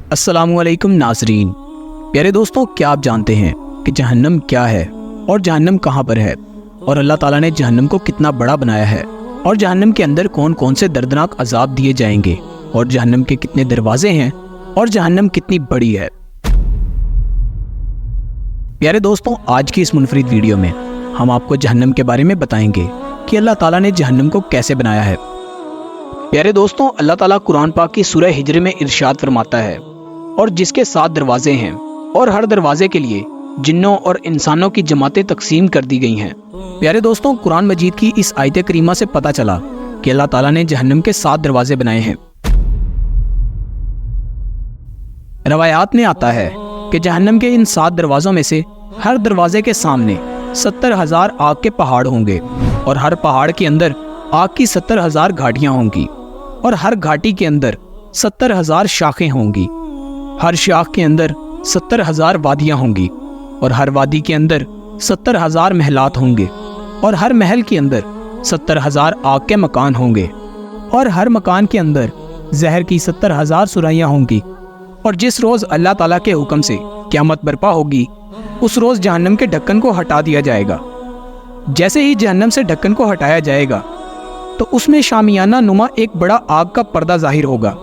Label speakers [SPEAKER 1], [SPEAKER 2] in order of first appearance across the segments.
[SPEAKER 1] अस्सलामु अलैकुम नाज़रीन। प्यारे दोस्तों, क्या आप जानते हैं कि जहन्नम क्या है और जहन्नम कहाँ पर है, और अल्लाह ताला ने जहन्नम को कितना बड़ा बनाया है, और जहन्नम के अंदर कौन कौन से दर्दनाक अजाब दिए जाएंगे, और जहन्नम के कितने दरवाजे हैं, और जहन्नम कितनी बड़ी है। प्यारे दोस्तों, आज की इस मुनफरिद वीडियो में हम आपको जहन्नम के बारे में बताएंगे कि अल्लाह ताला ने जहन्नम को कैसे बनाया है। प्यारे दोस्तों, अल्लाह ताला कुरान पाक की सूरह हिज्र में इरशाद फरमाता है, और जिसके 7 दरवाजे हैं और हर दरवाजे के लिए जिन्नों और इंसानों की जमातें तकसीम कर दी गई हैं। प्यारे दोस्तों, कुरान मजीद की इस आयत करीमा से पता चला कि अल्लाह ताला ने जहन्नम के 7 दरवाजे बनाए हैं। रवायात में आता है कि जहन्नम के इन 7 दरवाजों में से हर दरवाजे के सामने 70,000 आग के पहाड़ होंगे, और हर पहाड़ के अंदर आग की 70,000 घाटियां होंगी, और हर घाटी के अंदर 70,000 शाखें होंगी। हर शाख के अंदर 70,000 वादियां होंगी, और हर वादी के अंदर 70,000 महलात होंगे, और हर महल के अंदर 70,000 आग के मकान होंगे, और हर मकान के अंदर जहर की 70,000 सुराइयां होंगी। और जिस रोज़ अल्लाह ताला के हुक्म से क़यामत बर्पा होगी, उस रोज़ जहन्नम के ढक्कन को हटा दिया जाएगा। जैसे ही जहन्नम से ढक्कन को हटाया जाएगा तो उसमें शामियाना नुमा एक बड़ा आग का पर्दा जाहिर होगा,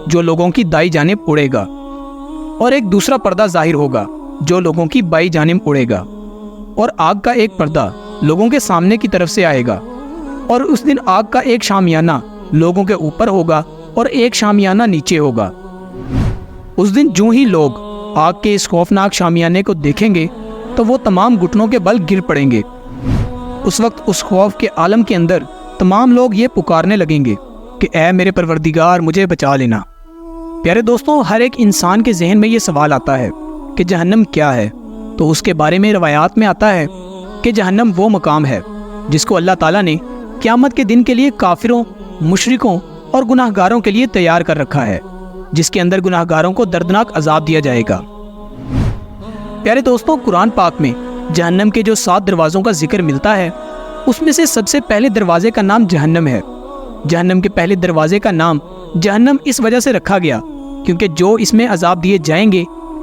[SPEAKER 1] जो लोगों की दाई जानिब उड़ेगा, और एक दूसरा पर्दा जाहिर होगा जो लोगों की बाई जानिब उड़ेगा, और आग का एक पर्दा लोगों के सामने की तरफ से आएगा। और उस दिन आग का एक शामियाना लोगों के ऊपर होगा और एक शामियाना नीचे होगा। उस दिन जो ही लोग आग के इस खौफनाक शामियाने को देखेंगे तो वो तमाम घुटनों के बल गिर पड़ेंगे। उस वक्त उस खौफ के आलम के अंदर तमाम लोग ये पुकारने लगेंगे कि ऐ मेरे परवरदिगार, मुझे बचा लेना। प्यारे दोस्तों, हर एक इंसान के जहन में ये सवाल आता है कि जहन्नम क्या है। तो उसके बारे में रवायात में आता है कि जहन्नम वो मकाम है जिसको अल्लाह ताला ने क़यामत के दिन के लिए काफिरों, मुशरिकों और गुनाहगारों के लिए तैयार कर रखा है, जिसके अंदर गुनाहगारों को दर्दनाक अजाब दिया जाएगा। प्यारे दोस्तों, कुरान पाक में जहन्नम के जो 7 दरवाज़ों का जिक्र मिलता है, उसमें से सबसे पहले दरवाजे का नाम जहन्नम है। जहन्नम के पहले दरवाजे का नाम जहन्नम इस वजह से रखा गया क्योंकि जो इसमें अजाब दिए जाएंगे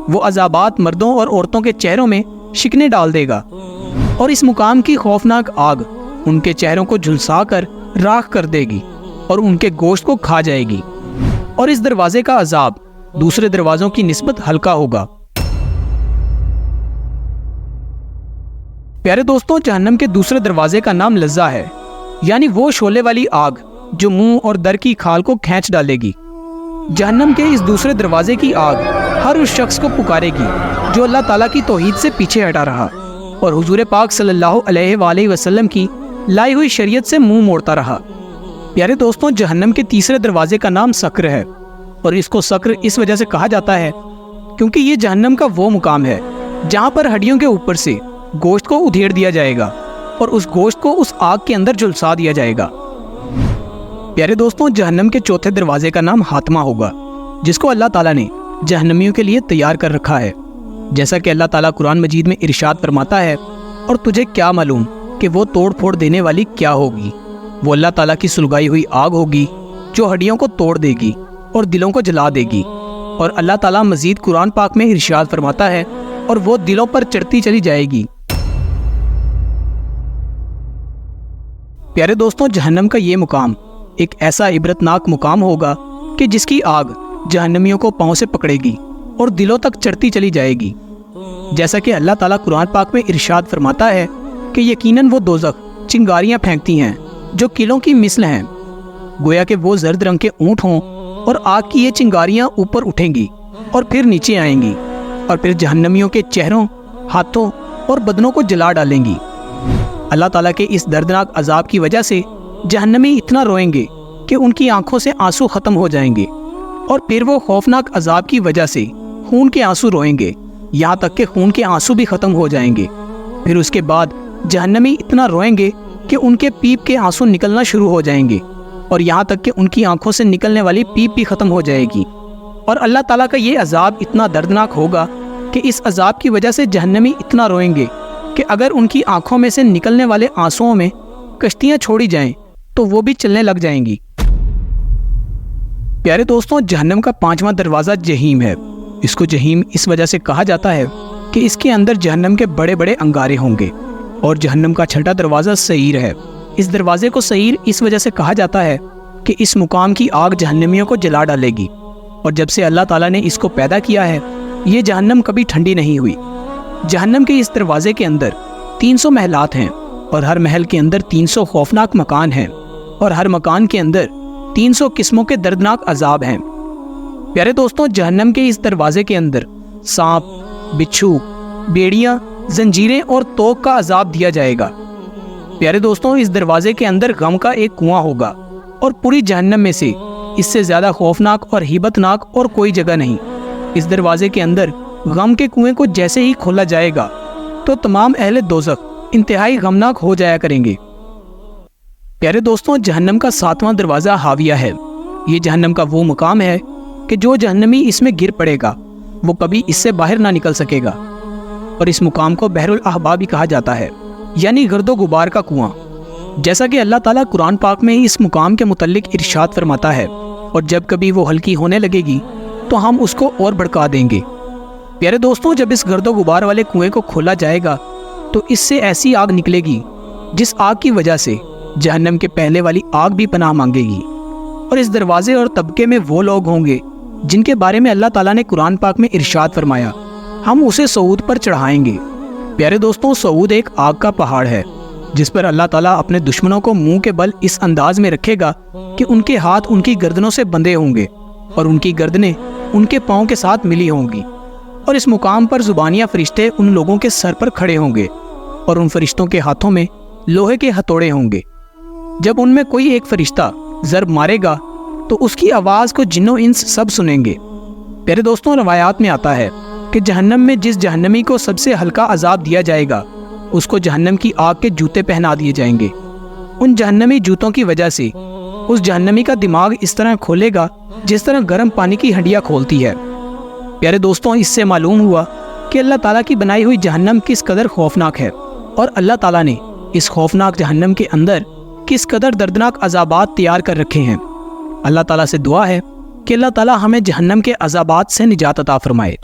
[SPEAKER 1] वो अजाबात मर्दों और औरतों के चेहरों में शिकने डाल देगा, और इस मुकाम की खौफनाक आग उनके चेहरों को झुलसा कर राख कर देगी और उनके गोश्त को खा जाएगी। और इस दरवाजे का अजाब दूसरे दरवाज़ों की निस्बत हल्का होगा। प्यारे दोस्तों, जहन्नम के दूसरे दरवाजे का नाम लज्जा है, यानी वो शोले वाली आग जो मुंह और दर की खाल को खींच डालेगी। जहन्नम के इस दूसरे दरवाजे की आग हर उस शख्स को पुकारेगी जो अल्लाह ताला की तौहीद से पीछे हटा रहा और हुजूर पाक सल्लल्लाहु अलैहि वसल्लम की लाई हुई शरीयत से मुंह मोड़ता रहा। प्यारे दोस्तों, जहन्नम के तीसरे दरवाजे का नाम सक्र है, और इसको सक्र इस वजह से कहा जाता है क्योंकि ये जहन्नम का वो मुकाम है जहाँ पर हड्डियों के ऊपर से गोश्त को उधेड़ दिया जाएगा और उस गोश्त को उस आग के अंदर झुलसा दिया जाएगा। प्यारे दोस्तों, जहन्नम के चौथे दरवाजे का नाम हातमा होगा, जिसको अल्लाह ताला ने जहन्नमियों के लिए तैयार कर रखा है। जैसा कि अल्लाह ताला कुरान मजीद में इरशाद फरमाता है, और तुझे क्या मालूम कि वो तोड़ फोड़ देने वाली क्या होगी। वो अल्लाह ताला की सुलगाई हुई आग होगी जो हड्डियों को तोड़ देगी और दिलों को जला देगी। और अल्लाह ताला मजीद कुरान पाक में इरशाद फरमाता है, और वो दिलों पर चढ़ती चली जाएगी। प्यारे दोस्तों, जहन्नम का ये मुकाम एक ऐसा इबरतनाक मुकाम होगा कि जिसकी आग जहन्नमियों को पांव से पकड़ेगी और दिलों तक चढ़ती चली जाएगी। जैसा कि अल्लाह ताला कुरान पाक में इरशाद फरमाता है कि यकीनन वो दोज़ख चिंगारियां फेंकती हैं जो किलों की मिसल हैं, गोया कि वो जर्द रंग के ऊंट हों, और आग की ये चिंगारियां ऊपर उठेंगी और फिर नीचे आएंगी, और फिर जहन्नमियों के चेहरों, हाथों और बदनों को जला डालेंगी। अल्लाह ताला के इस दर्दनाक अजाब की वजह से जहन्नमी इतना रोएंगे कि उनकी आंखों से आंसू ख़त्म हो जाएंगे, और फिर वो खौफनाक अजाब की वजह से खून के आंसू रोएंगे, यहाँ तक कि खून के आंसू भी ख़त्म हो जाएंगे। फिर उसके बाद जहन्नमी इतना रोएंगे कि उनके पीप के आंसू निकलना शुरू हो जाएंगे, और यहाँ तक कि उनकी आंखों से निकलने वाली पीप भी ख़त्म हो जाएगी। और अल्लाह ताला का ये अजाब इतना दर्दनाक होगा कि इस अजाब की वजह से जहन्नमी इतना रोएंगे कि अगर उनकी आंखों में से निकलने वाले आंसुओं में कश्तियाँ छोड़ी जाएं तो वो भी चलने लग जाएंगी। پیارے دوستوں، جہنم کا 5واں دروازہ جہیم ہے۔ اس کو جہیم اس وجہ سے کہا جاتا ہے کہ اس کے اندر جہنم کے بڑے بڑے انگارے ہوں گے۔ اور جہنم کا 6واں دروازہ سعیر ہے۔ اس دروازے کو سعیر اس وجہ سے کہا جاتا ہے کہ اس مقام کی آگ جہنمیوں کو جلا ڈالے گی، اور جب سے اللہ تعالیٰ نے اس کو پیدا کیا ہے یہ جہنم کبھی ٹھنڈی نہیں ہوئی۔ جہنم کے اس دروازے کے اندر 300 محلات ہیں، اور ہر محل کے اندر 300 خوفناک مکان ہیں، اور ہر مکان کے اندر 300 قسموں کے دردناک عذاب ہیں۔ پیارے دوستوں، جہنم کے اس دروازے کے اندر سانپ، بچھو، بیڑیاں، زنجیریں اور توق کا عذاب دیا جائے گا۔ پیارے دوستوں، اس دروازے کے اندر غم کا ایک کنواں ہوگا، اور پوری جہنم میں سے اس سے زیادہ خوفناک اور ہیبت ناک اور کوئی جگہ نہیں۔ اس دروازے کے اندر غم کے کنویں کو جیسے ہی کھولا جائے گا تو تمام اہل دوزخ انتہائی غمناک ہو جایا کریں گے۔ پیارے دوستوں، جہنم کا 7واں دروازہ حاویہ ہے۔ یہ جہنم کا وہ مقام ہے کہ جو جہنمی اس میں گر پڑے گا وہ کبھی اس سے باہر نہ نکل سکے گا، اور اس مقام کو بحر الاحباب بھی کہا جاتا ہے، یعنی گرد و غبار کا کنواں۔ جیسا کہ اللہ تعالیٰ قرآن پاک میں اس مقام کے متعلق ارشاد فرماتا ہے، اور جب کبھی وہ ہلکی ہونے لگے گی تو ہم اس کو اور بھڑکا دیں گے۔ پیارے دوستوں، جب اس گرد و غبار والے کنویں کو کھولا جائے گا تو اس سے ایسی آگ نکلے گی جس آگ کی وجہ سے جہنم کے پہلے والی آگ بھی پناہ مانگے گی۔ اور اس دروازے اور طبقے میں وہ لوگ ہوں گے جن کے بارے میں اللہ تعالیٰ نے قرآن پاک میں ارشاد فرمایا، ہم اسے صعود پر چڑھائیں گے۔ پیارے دوستوں، صعود ایک آگ کا پہاڑ ہے جس پر اللہ تعالیٰ اپنے دشمنوں کو منہ کے بل اس انداز میں رکھے گا کہ ان کے ہاتھ ان کی گردنوں سے بندھے ہوں گے اور ان کی گردنیں ان کے پاؤں کے ساتھ ملی ہوں گی، اور اس مقام پر زبانیہ فرشتے ان لوگوں کے سر پر کھڑے ہوں گے، اور ان فرشتوں کے ہاتھوں میں لوہے کے ہتھوڑے ہوں گے۔ جب ان میں کوئی ایک فرشتہ ضرب مارے گا تو اس کی آواز کو جن و انس سب سنیں گے۔ پیارے دوستوں، روایات میں آتا ہے کہ جہنم میں جس جہنمی کو سب سے ہلکا عذاب دیا جائے گا اس کو جہنم کی آگ کے جوتے پہنا دیے جائیں گے۔ ان جہنمی جوتوں کی وجہ سے اس جہنمی کا دماغ اس طرح کھولے گا جس طرح گرم پانی کی ہنڈیاں کھولتی ہے۔ پیارے دوستوں، اس سے معلوم ہوا کہ اللہ تعالیٰ کی بنائی ہوئی جہنم کس قدر خوفناک ہے، اور اللہ تعالیٰ نے اس خوفناک جہنم کے اندر کس قدر دردناک عذابات تیار کر رکھے ہیں۔ اللہ تعالیٰ سے دعا ہے کہ اللہ تعالیٰ ہمیں جہنم کے عذابات سے نجات عطا فرمائے۔